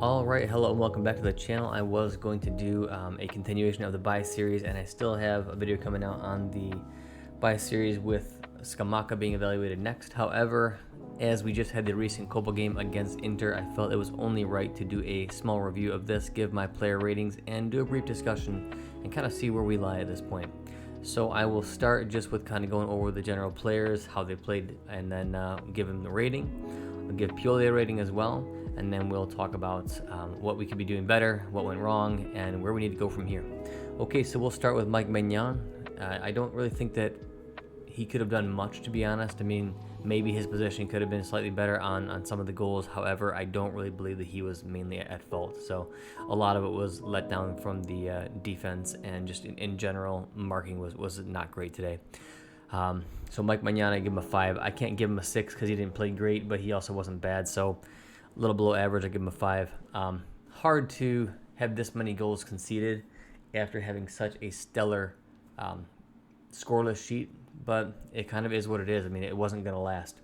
Alright, hello and welcome back to the channel. I was going to do a continuation of the buy series, and I still have a video coming out on the buy series with Scamacca being evaluated next. However, as we just had the recent Coppa game against Inter, I felt it was only right to do a small review of this, give my player ratings, and do a brief discussion and kind of see where we lie at this point. So I will start just with kind of going over the general players, how they played, and then give them the rating. I'll give Pioli a rating as well, and then we'll talk about what we could be doing better, what went wrong, and where we need to go from here. Okay, so we'll start with Mignon. I don't really think that he could have done much, to be honest. I mean, maybe his position could have been slightly better on some of the goals. However, I don't really believe that he was mainly at fault. So a lot of it was let down from the defense, and just in general, marking was not great today. So Mike Manana, I give him a 5. I can't give him a 6 because he didn't play great, but he also wasn't bad. So a little below average, I give him a 5. Hard to have this many goals conceded after having such a stellar scoreless sheet, but it kind of is what it is. I mean, it wasn't going to last.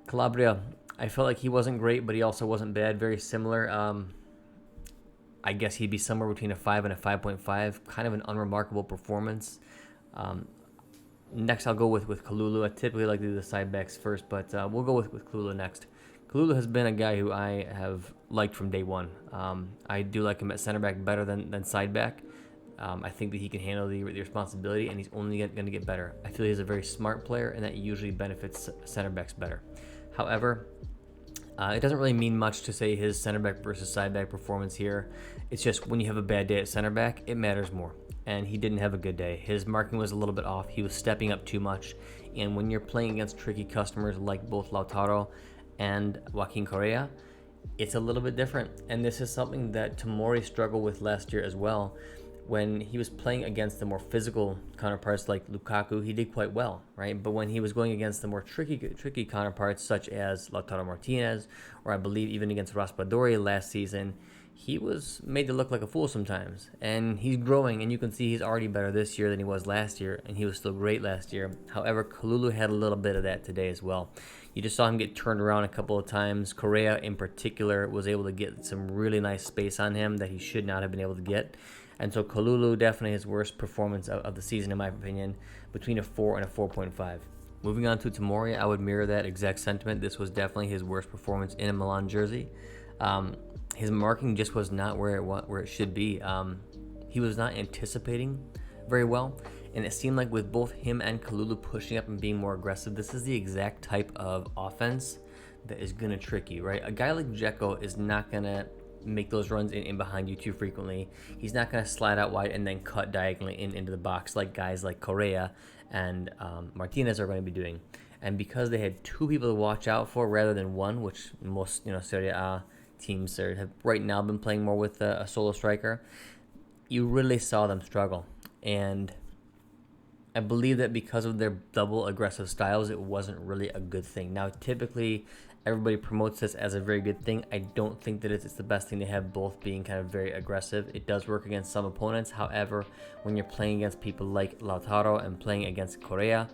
Calabria, I felt like he wasn't great, but he also wasn't bad. Very similar. I guess he'd be somewhere between a 5 and a 5.5. Kind of an unremarkable performance. Next, I'll go with Kalulu. I typically like to do the side backs first, but we'll go with Kalulu next. Kalulu has been a guy who I have liked from day one. I do like him at center back better than side back. I think that he can handle the responsibility, and he's only going to get better. I feel he's a very smart player, and that usually benefits center backs better. However, it doesn't really mean much to say his center back versus side back performance here. It's just when you have a bad day at center back, it matters more. And he didn't have a good day. His marking was a little bit off. He was stepping up too much. And when you're playing against tricky customers like both Lautaro and Joaquin Correa, it's a little bit different. And this is something that Tomori struggled with last year as well. When he was playing against the more physical counterparts like Lukaku, he did quite well, right? But when he was going against the more tricky counterparts such as Lautaro Martinez, or I believe even against Raspadori last season, he was made to look like a fool sometimes. And he's growing, and you can see he's already better this year than he was last year, and he was still great last year. However, Kalulu had a little bit of that today as well. You just saw him get turned around a couple of times. Correa, in particular, was able to get some really nice space on him that he should not have been able to get. And so Kalulu, definitely his worst performance of the season, in my opinion, between a 4 and a 4.5. Moving on to Tomori, I would mirror that exact sentiment. This was definitely his worst performance in a Milan jersey. His marking just was not where it should be. He was not anticipating very well, and it seemed like with both him and Kalulu pushing up and being more aggressive, this is the exact type of offense that is going to trick you, right? A guy like Dzeko is not going to make those runs in behind you too frequently. He's not going to slide out wide and then cut diagonally into the box like guys like Correa and Martinez are going to be doing. And because they had two people to watch out for rather than one, which most Serie A teams have right now been playing more with a solo striker, you really saw them struggle. And I believe that because of their double aggressive styles, it wasn't really a good thing. Now, typically, everybody promotes this as a very good thing. I don't think that it's the best thing to have both being kind of very aggressive. It does work against some opponents. However, when you're playing against people like Lautaro and playing against Correa,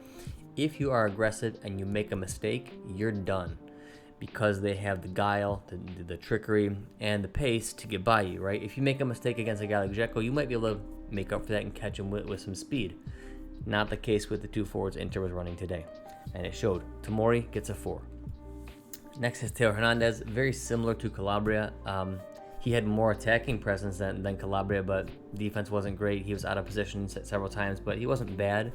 if you are aggressive and you make a mistake, you're done. Because they have the guile, the trickery, and the pace to get by you, right? If you make a mistake against a guy like Dzeko, you might be able to make up for that and catch him with some speed. Not the case with the two forwards Inter was running today, and it showed. Tomori gets a 4. Next is Theo Hernandez, very similar to Calabria. He had more attacking presence than Calabria, but defense wasn't great. He was out of position several times, but he wasn't bad.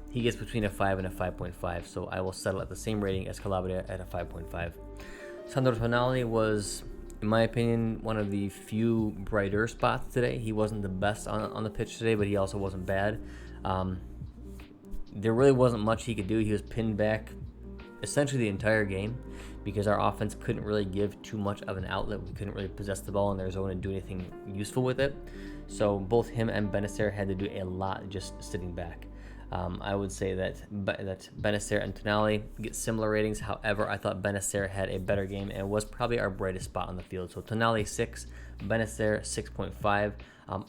He gets between a 5 and a 5.5, so I will settle at the same rating as Calabria at a 5.5. Sandor Finale was, in my opinion, one of the few brighter spots today. He wasn't the best on the pitch today, but he also wasn't bad. There really wasn't much he could do. He was pinned back essentially the entire game because our offense couldn't really give too much of an outlet. We couldn't really possess the ball in their zone and do anything useful with it. So both him and Benacer had to do a lot just sitting back. I would say that Benacer and Tonali get similar ratings. However, I thought Benacer had a better game and was probably our brightest spot on the field. So Tonali 6, Benacer 6.5.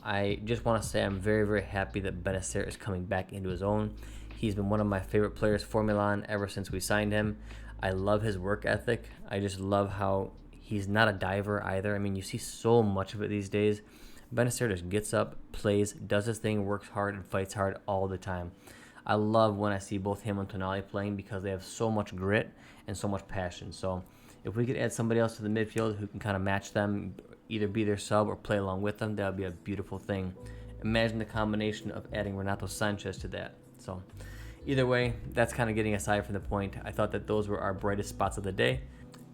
I just want to say I'm very, very happy that Benacer is coming back into his own. He's been one of my favorite players for Milan ever since we signed him. I love his work ethic. I just love how He's not a diver either. I mean, you see so much of it these days. Benacer just gets up, plays, does his thing, works hard, and fights hard all the time. I love when I see both him and Tonali playing because they have so much grit and so much passion. So if we could add somebody else to the midfield who can kind of match them, either be their sub or play along with them, that would be a beautiful thing. Imagine the combination of adding Renato Sanchez to that. So either way, that's kind of getting aside from the point. I thought that those were our brightest spots of the day.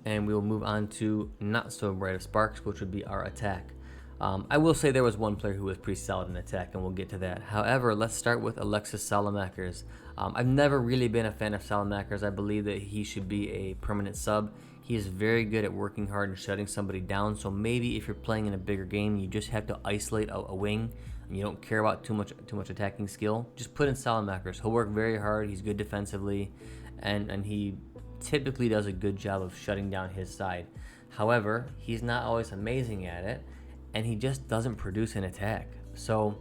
And we will move on to not so bright of sparks, which would be our attack. I will say there was one player who was pretty solid in attack, and we'll get to that. However, let's start with Alexis Salmeckers. I've never really been a fan of Salmeckers. I believe that he should be a permanent sub. He is very good at working hard and shutting somebody down, so maybe if you're playing in a bigger game, you just have to isolate a wing, and you don't care about too much attacking skill. Just put in Salmeckers. He'll work very hard. He's good defensively, and he typically does a good job of shutting down his side. However, he's not always amazing at it, and he just doesn't produce an attack. So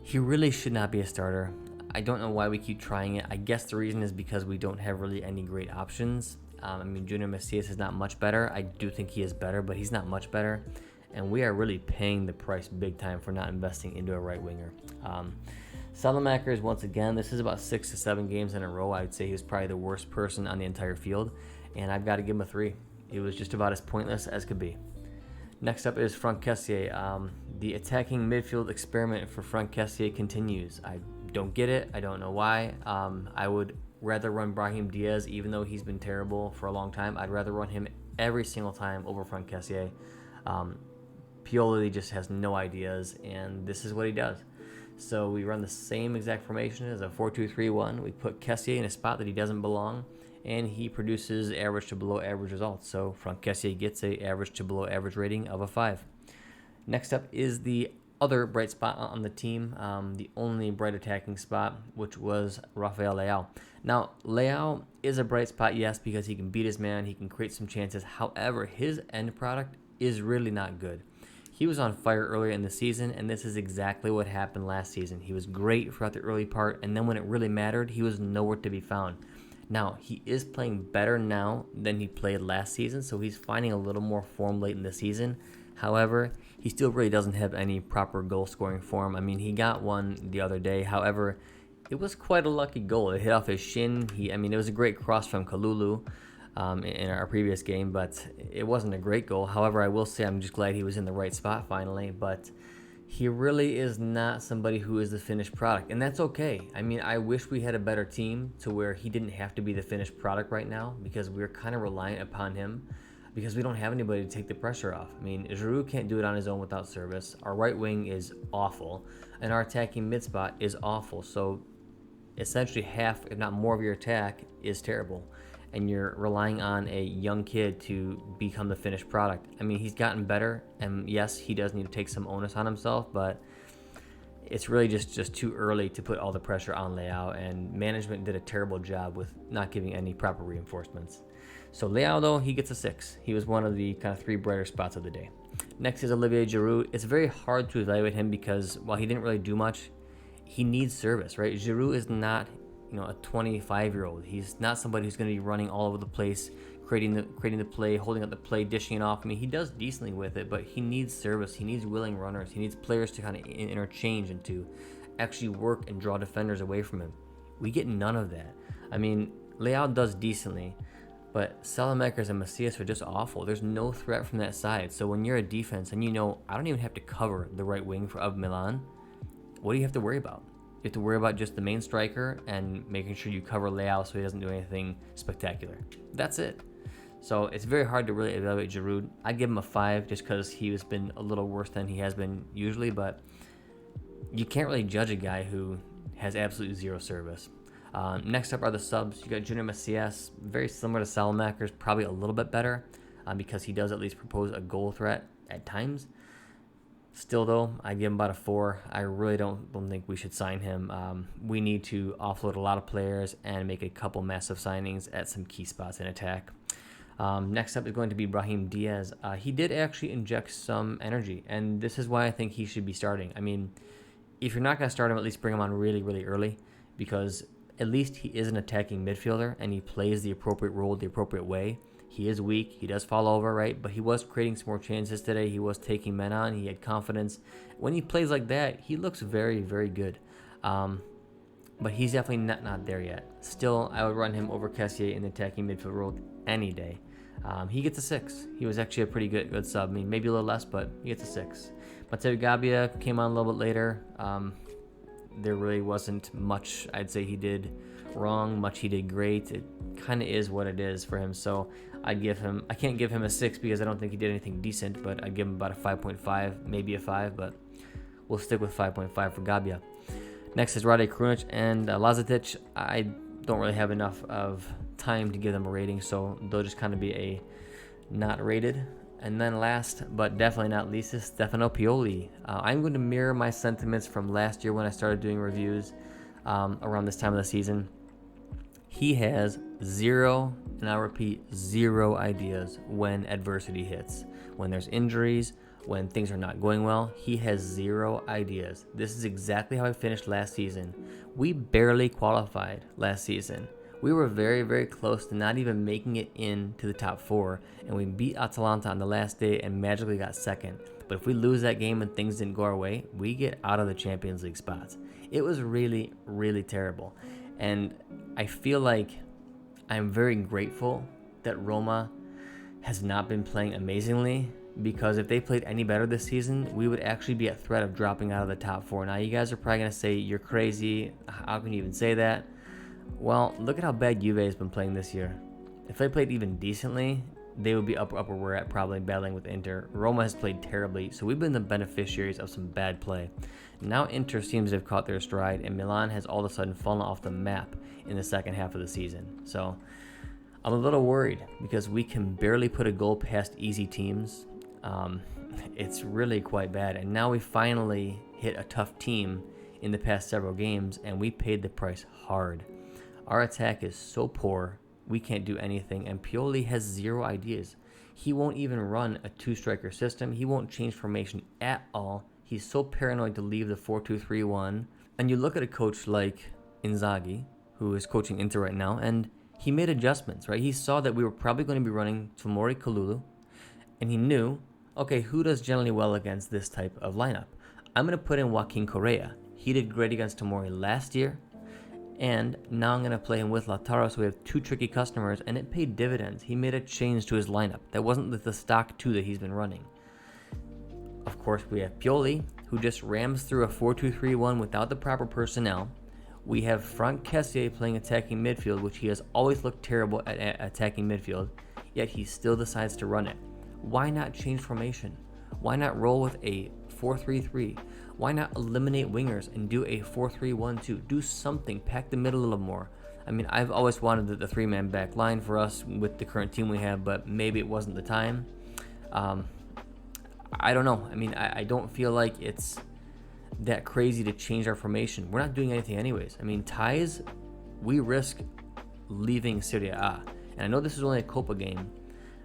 he really should not be a starter. I don't know why we keep trying it. I guess the reason is because we don't have really any great options. I mean, Junior Massias is not much better. I do think he is better, but he's not much better. And we are really paying the price big time for not investing into a right winger. Salmeckers, once again, this is about 6 to 7 games in a row. I would say he was probably the worst person on the entire field, and I've got to give him a 3. It was just about as pointless as could be. Next up is Franck Kessier. The attacking midfield experiment for Franck Kessier continues. I don't get it. I don't know why. I would rather run Rahim Diaz, even though he's been terrible for a long time. I'd rather run him every single time over Franck Kessier. Pioli just has no ideas, and this is what he does. So we run the same exact formation as a 4-2-3-1. We put Kessier in a spot that he doesn't belong, and he produces average to below average results. So Franck Kessier gets a average to below average rating of a 5. Next up is the other bright spot on the team, the only bright attacking spot, which was Rafael Leao. Now, Leao is a bright spot, yes, because he can beat his man, he can create some chances. However, his end product is really not good. He was on fire earlier in the season, and this is exactly what happened last season. He was great throughout the early part, and then when it really mattered, he was nowhere to be found. Now, he is playing better now than he played last season, so he's finding a little more form late in the season. However, he still really doesn't have any proper goal-scoring form. I mean, he got one the other day. However, it was quite a lucky goal. It hit off his shin. It was a great cross from Kalulu in our previous game, but it wasn't a great goal. However, I will say I'm just glad he was in the right spot finally, but he really is not somebody who is the finished product, and that's okay. I mean, I wish we had a better team to where he didn't have to be the finished product right now, because we're kind of reliant upon him because we don't have anybody to take the pressure off. I mean, Giroud can't do it on his own without service. Our right wing is awful, and our attacking mid spot is awful. So essentially half, if not more, of your attack is terrible, and you're relying on a young kid to become the finished product. I mean, he's gotten better, and yes, he does need to take some onus on himself, but it's really just too early to put all the pressure on Leao, and management did a terrible job with not giving any proper reinforcements. So Leao, though, he gets a 6. He was one of the kind of 3 brighter spots of the day. Next is Olivier Giroud. It's very hard to evaluate him because while he didn't really do much, he needs service, right? Giroud is not, a 25-year-old. He's not somebody who's going to be running all over the place, creating the play, holding up the play, dishing it off. I mean, he does decently with it, but he needs service. He needs willing runners. He needs players to kind of interchange and to actually work and draw defenders away from him. We get none of that. I mean, Leao does decently, but Salmeckers and Massias are just awful. There's no threat from that side. So when you're a defense and I don't even have to cover the right wing of Milan, what do you have to worry about? You have to worry about just the main striker and making sure you cover Leao so he doesn't do anything spectacular. That's it. So it's very hard to really evaluate Giroud. I'd give him a 5 just because he has been a little worse than he has been usually, but you can't really judge a guy who has absolutely zero service. Next up are the subs. You got Junior Massias, very similar to Salmeckers, probably a little bit better because he does at least propose a goal threat at times. Still, though, I give him about a 4. I really don't think we should sign him. We need to offload a lot of players and make a couple massive signings at some key spots in attack. Next up is going to be Rahim Diaz. He did actually inject some energy, and this is why I think he should be starting. I mean, if you're not going to start him, at least bring him on really, really early, because at least he is an attacking midfielder, and he plays the appropriate role the appropriate way. He is weak. He does fall over, right? But he was creating some more chances today. He was taking men on. He had confidence. When he plays like that, he looks very, very good. But he's definitely not there yet. Still, I would run him over Kessier in the attacking midfield role any day. He gets a 6. He was actually a pretty good sub. I mean, maybe a little less, but he gets a 6. Matteo Gabbia came on a little bit later. There really wasn't much I'd say he did wrong, much he did great. It kind of is what it is for him. So I can't give him a 6 because I don't think he did anything decent, but I'd give him about a 5.5, maybe a 5, but we'll stick with 5.5 for Gabbia. Next is Rade Krunic and Lazetic. I don't really have enough of time to give them a rating, so they'll just kind of be a not rated. And then last, but definitely not least, is Stefano Pioli. I'm going to mirror my sentiments from last year when I started doing reviews around this time of the season. He has zero, and I repeat, zero ideas when adversity hits. When there's injuries, when things are not going well, he has zero ideas. This is exactly how I finished last season. We barely qualified last season. We were very, very close to not even making it into the top 4, and we beat Atalanta on the last day and magically got second. But if we lose that game and things didn't go our way, we get out of the Champions League spots. It was really, really terrible. And I feel like I'm very grateful that Roma has not been playing amazingly, because if they played any better this season, we would actually be at threat of dropping out of the top 4. Now, you guys are probably going to say, you're crazy. How can you even say that? Well, look at how bad Juve has been playing this year. If they played even decently, they would be up where we're at, probably battling with Inter. Roma has played terribly, so we've been the beneficiaries of some bad play. Now Inter seems to have caught their stride, and Milan has all of a sudden fallen off the map in the second half of the season. So I'm a little worried because we can barely put a goal past easy teams. It's really quite bad. And now we finally hit a tough team in the past several games, and we paid the price hard. Our attack is so poor, we can't do anything, and Pioli has zero ideas. He won't even run a 2-striker system. He won't change formation at all. He's so paranoid to leave the 4-2-3-1. And you look at a coach like Inzaghi, who is coaching Inter right now, and he made adjustments, right? He saw that we were probably going to be running Tomori Kalulu, and he knew, okay, who does generally well against this type of lineup? I'm going to put in Joaquin Correa. He did great against Tomori last year, and now I'm going to play him with Lautaro, so we have 2 tricky customers, and it paid dividends. He made a change to his lineup. That wasn't the stock 2 that he's been running. Of course, we have Pioli, who just rams through a 4-2-3-1 without the proper personnel. We have Franck Kessier playing attacking midfield, which he has always looked terrible at attacking midfield, yet he still decides to run it. Why not change formation? Why not roll with a 4-3-3? Why not eliminate wingers and do a 4-3-1-2? Do something. Pack the middle a little more. I mean, I've always wanted the 3-man back line for us with the current team we have, but maybe it wasn't the time. I don't know. I mean, I don't feel like it's that crazy to change our formation. We're not doing anything anyways. I mean, ties, we risk leaving Serie A. And I know this is only a Coppa game,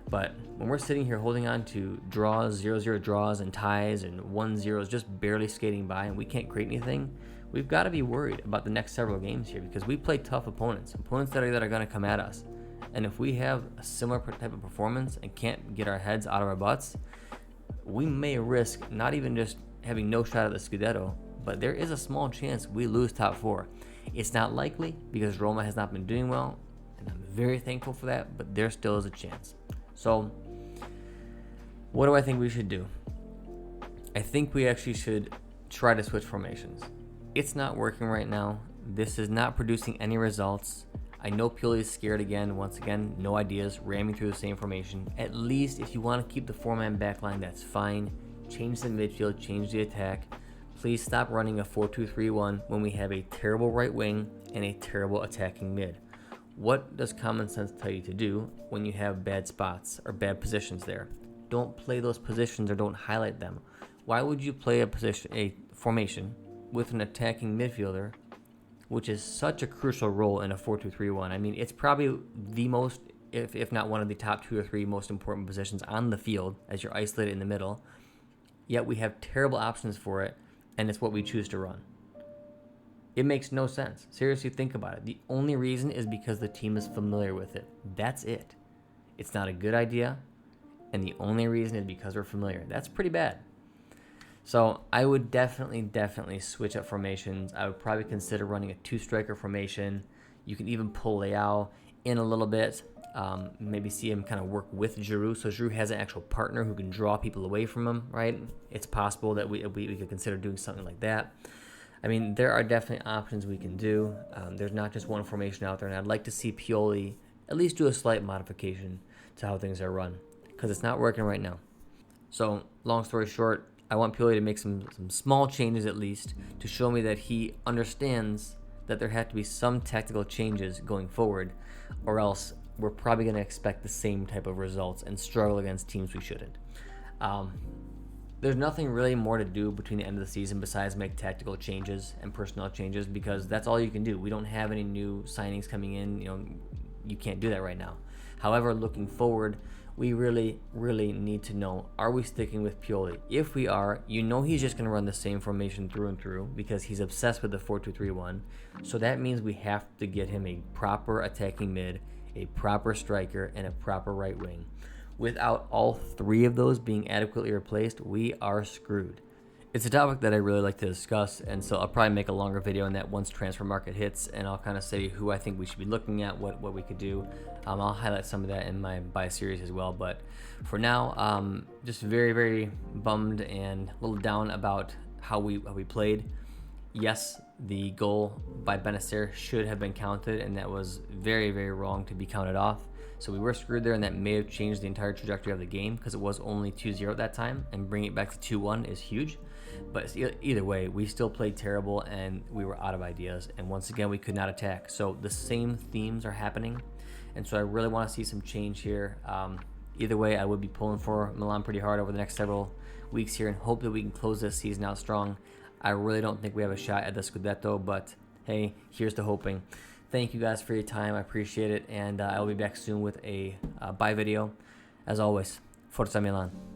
but when we're sitting here holding on to draws, 0-0 draws, and ties, and 1-0s just barely skating by, and we can't create anything, we've got to be worried about the next several games here, because we play tough opponents that are going to come at us. And if we have a similar type of performance and can't get our heads out of our butts, we may risk not even just having no shot at the Scudetto, but there is a small chance we lose top 4. It's not likely because Roma has not been doing well, and I'm very thankful for that, but there still is a chance. So, what do I think we should do? I think we actually should try to switch formations. It's not working right now. This is not producing any results. I know Pioli is scared again. Once again, no ideas, ramming through the same formation. At least if you want to keep the 4-man backline, that's fine. Change the midfield, change the attack. Please stop running a 4-2-3-1 when we have a terrible right wing and a terrible attacking mid. What does common sense tell you to do when you have bad spots or bad positions there? Don't play those positions or don't highlight them. Why would you play a formation with an attacking midfielder, which is such a crucial role in a 4-2-3-1? I mean, it's probably the most, if not one of the top 2 or 3 most important positions on the field, as you're isolated in the middle. Yet we have terrible options for it, and it's what we choose to run. It makes no sense. Seriously, think about it. The only reason is because the team is familiar with it. That's it. It's not a good idea, and the only reason is because we're familiar. That's pretty bad. So I would definitely switch up formations. I would probably consider running a 2-striker formation. You can even pull Leao in a little bit. Maybe see him kind of work with Giroud, so Giroud has an actual partner who can draw people away from him, right? It's possible that we could consider doing something like that. I mean, there are definitely options we can do. There's not just one formation out there, and I'd like to see Pioli at least do a slight modification to how things are run, because it's not working right now. So, long story short, I want Pioli to make some small changes at least to show me that he understands that there have to be some tactical changes going forward, or else we're probably going to expect the same type of results and struggle against teams we shouldn't. There's nothing really more to do between the end of the season besides make tactical changes and personnel changes, because that's all you can do. We don't have any new signings coming in. You can't do that right now. However, looking forward, we really need to know, are we sticking with Pioli? If we are, he's just going to run the same formation through and through because he's obsessed with the 4-2-3-1. So that means we have to get him a proper attacking mid, a proper striker, and a proper right wing. Without all three of those being adequately replaced, we are screwed. It's a topic that I really like to discuss, and so I'll probably make a longer video on that once transfer market hits, and I'll kind of say who I think we should be looking at, what we could do. I'll highlight some of that in my buy series as well, but for now, just very bummed and a little down about how we played. Yes, the goal by Benacer should have been counted, and that was very wrong to be counted off. So we were screwed there, and that may have changed the entire trajectory of the game because it was only 2-0 at that time, and bringing it back to 2-1 is huge. But either way, we still played terrible, and we were out of ideas, and once again, we could not attack. So the same themes are happening, and so I really want to see some change here. Either way, I would be pulling for Milan pretty hard over the next several weeks here and hope that we can close this season out strong. I really don't think we have a shot at the Scudetto, but hey, here's to hoping. Thank you guys for your time. I appreciate it, and I'll be back soon with a buy video. As always, Forza Milan.